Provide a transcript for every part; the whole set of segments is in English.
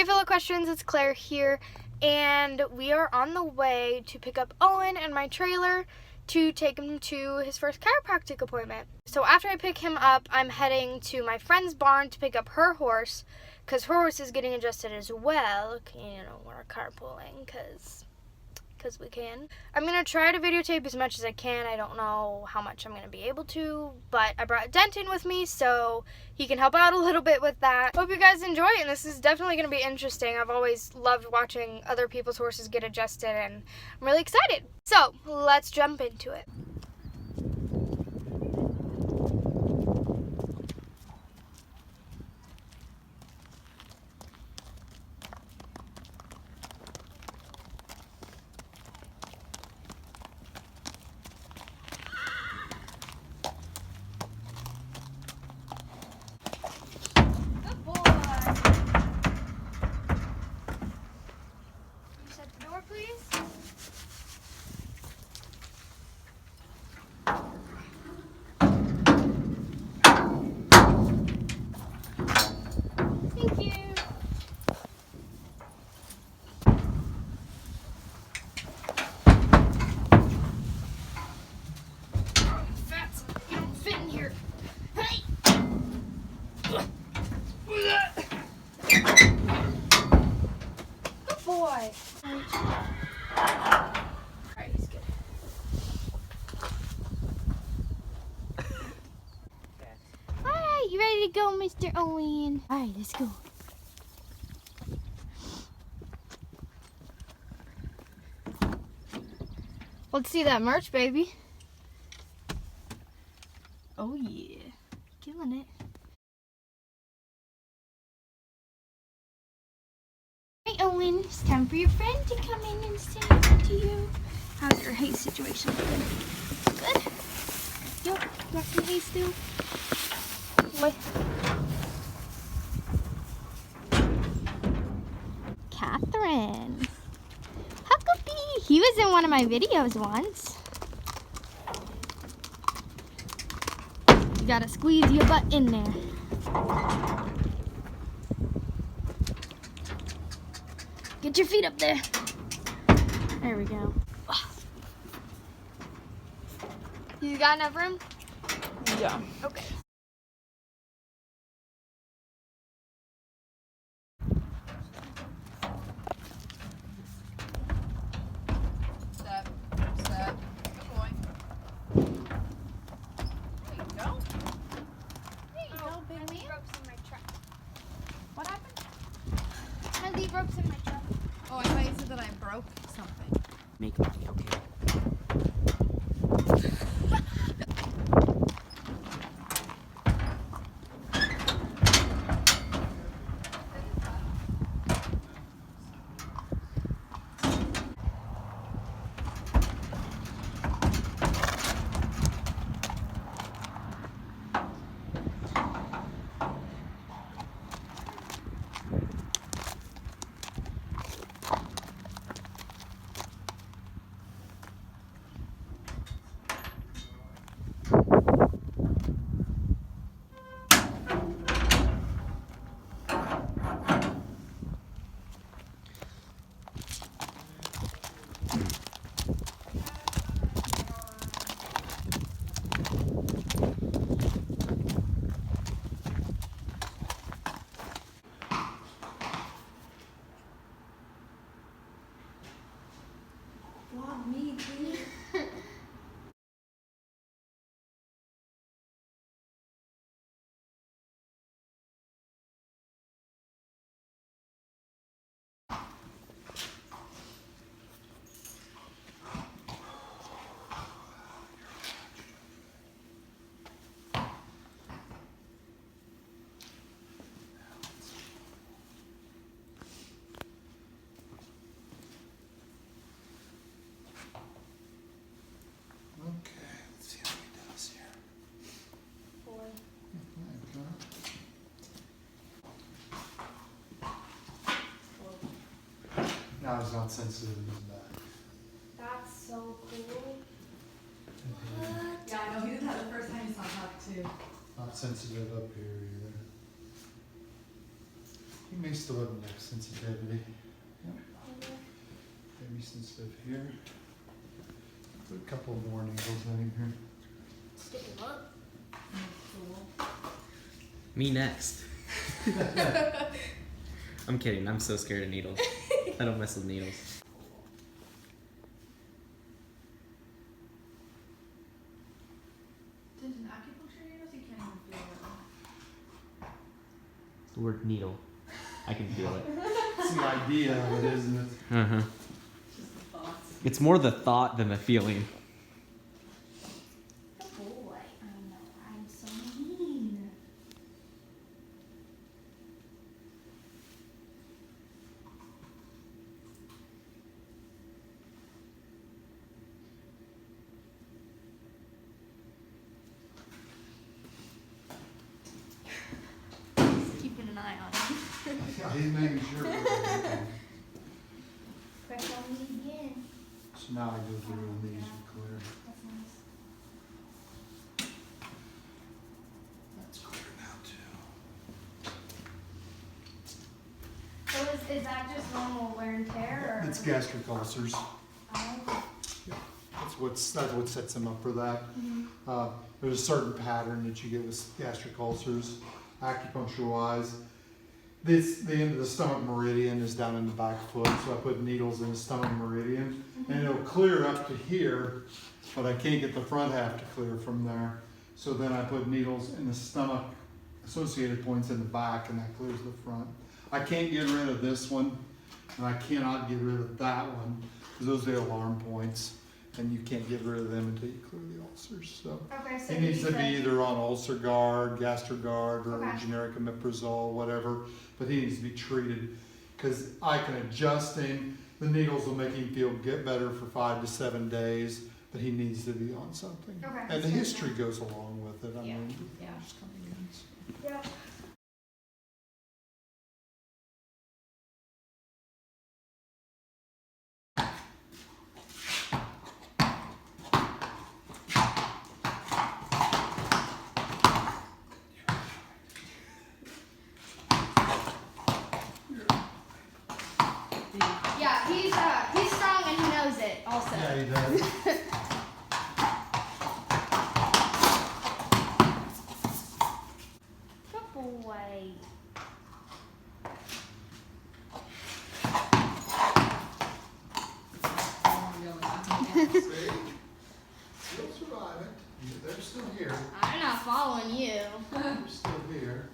Hey fellow equestrians, it's Claire here, and we are on the way to pick up Owen and my trailer to take him to his first chiropractic appointment. So after I pick him up, I'm heading to my friend's barn to pick up her horse, because her horse is getting adjusted as well. You know, we're carpooling, because we can. I'm going to try to videotape as much as I can. I don't know how much I'm going to be able to, but I brought Denton with me so he can help out a little bit with that. Hope you guys enjoy it, and this is definitely going to be interesting. I've always loved watching other people's horses get adjusted, and I'm really excited. So, let's jump into it. You ready to go, Mr. Owen? All right, let's go. Let's see that merch, baby. Oh yeah, killing it. Hey Owen, it's time for your friend to come in and say hi to you. How's your hay situation looking? Good? Yo, you got some hay still? What? Catherine. Huckabee. He was in one of my videos once. You gotta squeeze your butt in there. Get your feet up there. There we go. You got enough room? Yeah. Okay. Step. Good boy. There you go. There you go, big man. Ropes in my truck. What happened? I leave ropes in my truck. Oh, I thought you said that I broke something. Make money, okay? Vlog me, please. Okay, let's see how he does here. Now he's not sensitive in his back. That's so cool. Yeah, I know. He did that the first time he saw Huck, too. Not sensitive up here either. He may still have neck sensitivity. Yep. Maybe sensitive here. Put a couple more needles in here. Stick him up. Me next. I'm kidding. I'm so scared of needles. I don't mess with needles. Did an acupuncture needles? You can't even feel it. The word needle. I can feel it. It's the idea of it, isn't it? Uh-huh. Just the thoughts. It's more the thought than the feeling. Good boy. I know. I'm so mean. Just keeping an eye on him. Yeah, he's making sure. Press on me again. So now I go through and these are clear. That's nice. That's clear now too. So is that just normal wear and tear, or? It's gastric ulcers. Oh. That's what sets them up for that. There's a certain pattern that you get with gastric ulcers, acupuncture wise. The end of the stomach meridian is down in the back foot, so I put needles in the stomach meridian, and it'll clear up to here, but I can't get the front half to clear from there. So then I put needles in the stomach associated points in the back, and that clears the front. I can't get rid of this one, and I cannot get rid of that one, because those are the alarm points, and you can't get rid of them until you clear the ulcers. So Okay, so he needs you to be said- either on Ulcer Guard, Gastrogard, or Okay. generic omeprazole, whatever, but he needs to be treated, because I can adjust him. The needles will make him get better for 5 to 7 days, but he needs to be on something. Okay. And the history goes along with it. I Yeah. mean, Yeah. just coming in, so. Yeah. Yeah, he's strong and he knows it also. Yeah, he does. Good boy. See? Still surviving. They're still here. I'm not following you. They're still here.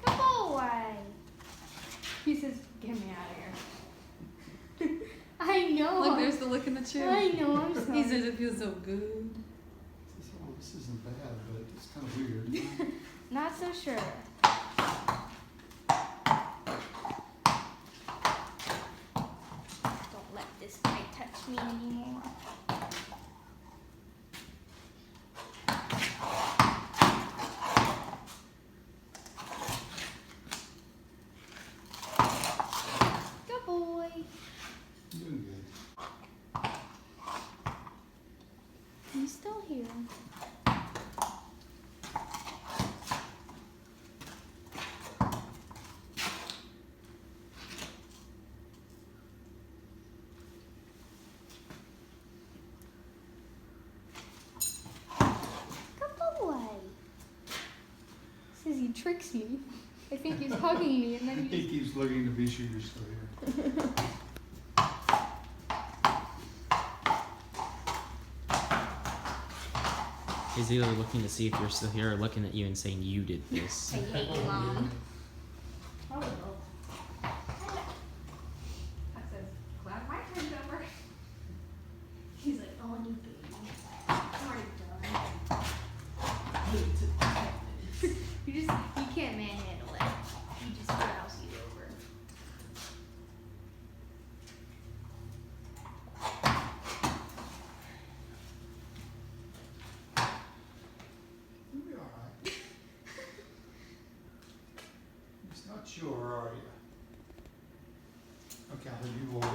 Good boy. He says, "Get me out of here." I know. Look, there's the lick in the chew. I know. I'm sorry. He says it feels so good. Says, oh, this isn't bad, but it's kind of weird. Not so sure. Don't let this guy touch me anymore. Good boy. Doing good. He's still here. Good boy. Says he tricks me. I think he's hugging me and then he He just. keeps looking to be sure you're still here. He's either looking to see if you're still here or looking at you and saying you did this. I hate you, Mom. Oh, well. I says, glad my turn's over. He's like, oh, you baby. I'm already done. You can't manhandle it. He just growls you over. You'll be all right. He's not sure, are you? Okay. have you hold it.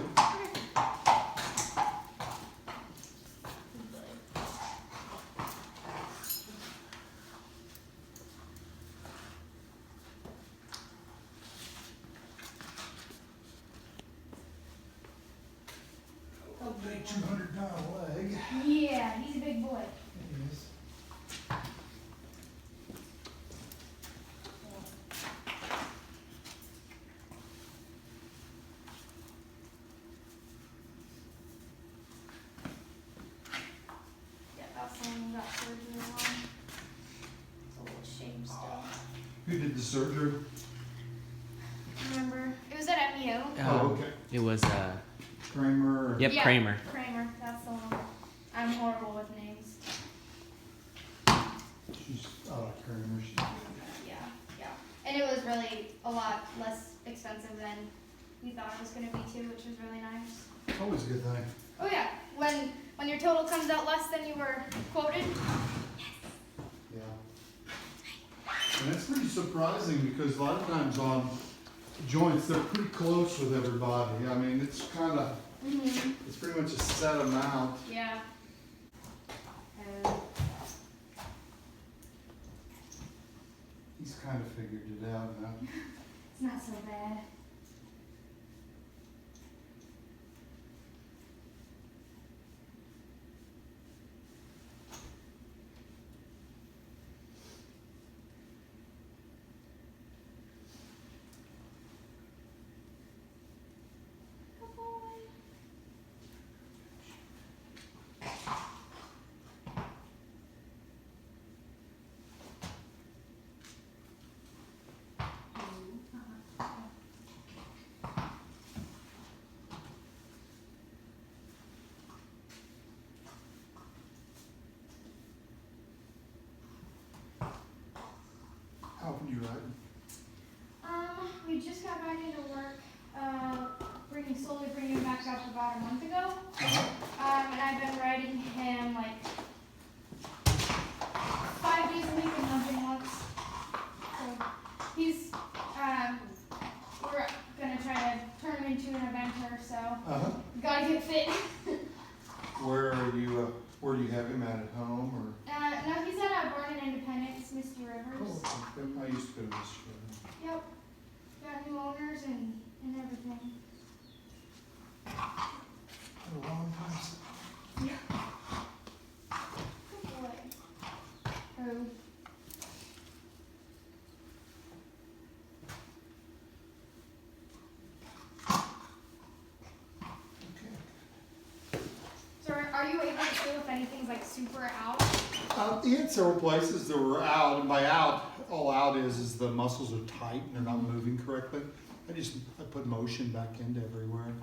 Oh, big 200-pound leg. Yeah, he's a big boy. It is. Yeah, that's the one who got surgery on. It's a little shame still. Who did the surgery? Remember? It was at MU. Oh, okay. It was Kramer. yep, Yeah. Kramer. Kramer, that's the one. I'm horrible with names. She's, I like Kramer. She's good. Yeah, yeah. And it was really a lot less expensive than we thought it was going to be too, which was really nice. It's always a good thing. Oh yeah, when your total comes out less than you were quoted. Yeah. And that's pretty surprising because a lot of times on joints, they're pretty close with everybody. I mean, it's kind of, it's pretty much a set amount. Yeah. He's kind of figured it out now. It's not so bad. Good boy. How often do you ride? We just got back into work, slowly bringing him back up about a month ago. And I've been riding him like 5 days a week and nudging once. So he's, we're gonna try to turn him into an eventer, so gotta get fit. Where do you have him at home or? No, he's at Barn and Independence, Misty Rivers. Oh, okay. I used to go to this show. Yep. Got new owners and everything. A long time. Good boy. Oh. So are you able to feel if anything's like super out? He had several places that were out, and by out, all out is the muscles are tight and they're not moving correctly. I put motion back into everywhere.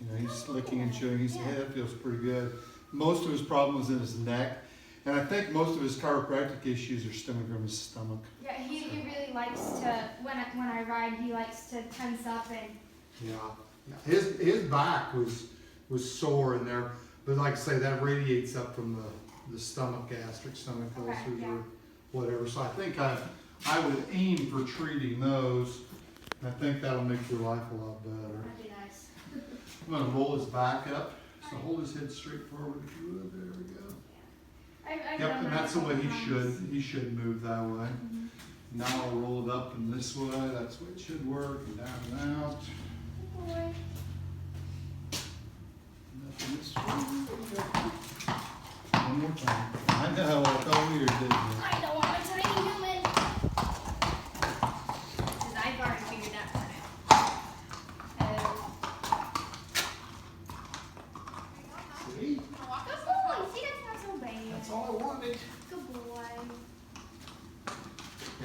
You know, he's licking and chewing. His head feels pretty good. Most of his problem was in his neck, and I think most of his chiropractic issues are stemming from his stomach. Yeah, he really likes to, when I ride, he likes to tense up and. Yeah. His back was sore in there, but like I say, that radiates up from the stomach, gastric stomach ulcers or whatever. So I think I would aim for treating those. And I think that'll make your life a lot better. That'd be nice. I'm gonna roll his back up. So hold his head straight forward if you would. There we go. I've Yep, done and that that's the way a couple times. he should move that way. Now I'll roll it up in this way. That's the way it should work. And down and out. Good boy. Nothing this way. One more time. I know, I felt weird, didn't it? I don't want a tiny human. Because I've already figured that part out. See? Good boy. See, that's not so bad. That's all I wanted. Good boy.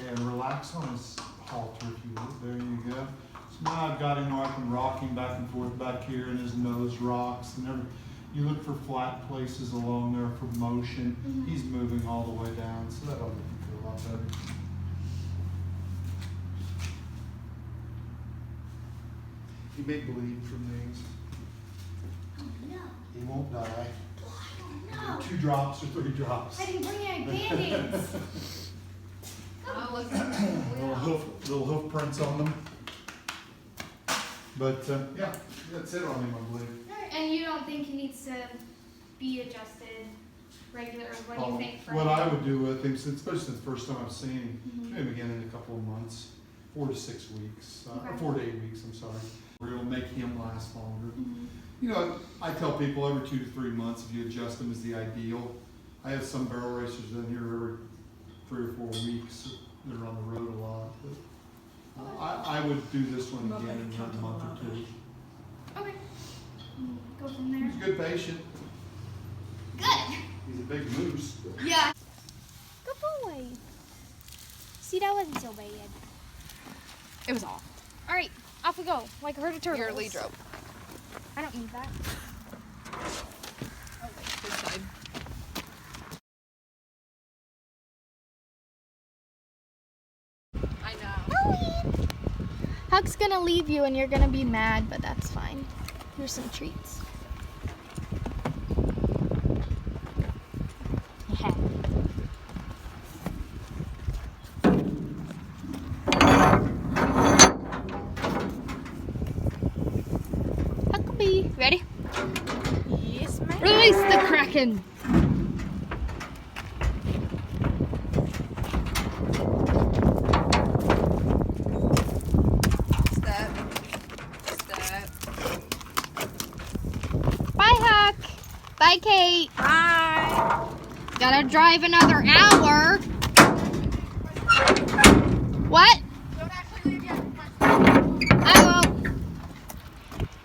And relax on his halter if you would. There you go. So now I've got him where I can rock him back and forth back here, and his nose rocks. And you look for flat places along there for motion. He's moving all the way down, so that'll make you feel a lot better. He may bleed from these. Oh no. He won't die. No. 2 drops or 3 drops. I didn't bring any band-aids. Oh, look Little hoof prints on them. But yeah, that's it on him, I believe. And you don't think he needs to be adjusted regular? What do you think for What him? I would do with him, especially since the first time I've seen him, maybe again in a couple of months, 4 to 6 weeks, or Okay. 4 to 8 weeks, I'm sorry. We're gonna make him last longer. Mhm. You know, I tell people every 2 to 3 months, if you adjust them, is the ideal. I have some barrel racers in here every 3 or 4 weeks. They're on the road a lot. But I would do this one Well, again they in count a a month lot. or two. Okay. Go from there. He's a good patient. Good. He's a big moose. Yeah. Good boy. See, that wasn't so bad. It was off. All right, off we go. Like a herd of turtles. Your lead rope. I don't need that. Oh, wait, this side. I know. Huck's gonna leave you and you're gonna be mad, but that's fine. Here's some treats. Yeah. Huckabee, ready? Yes, ma'am. Release the Kraken! Step. Step. Bye, Huck! Bye, Kate! Bye. Gotta drive another hour. What? Don't actually leave yet. I will.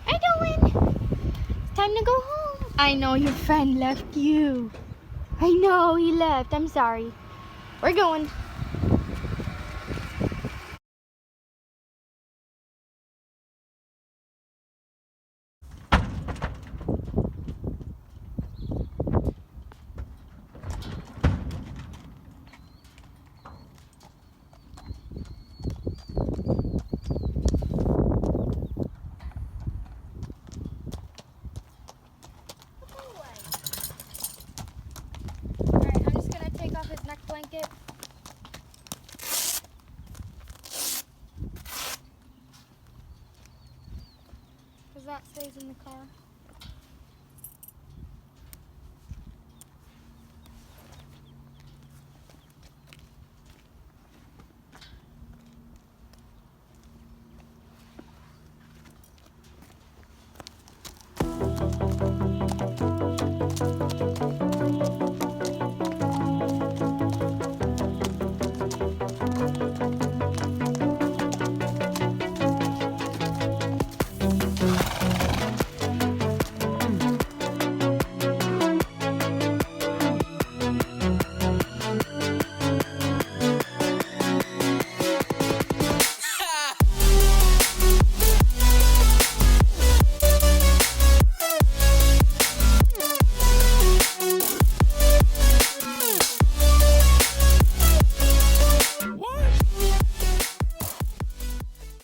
Hi, Dylan. It's time to go home. I know your friend left you. I know he left. I'm sorry. We're going. Alright, I'm just gonna take off his neck blanket. Because that stays in the car.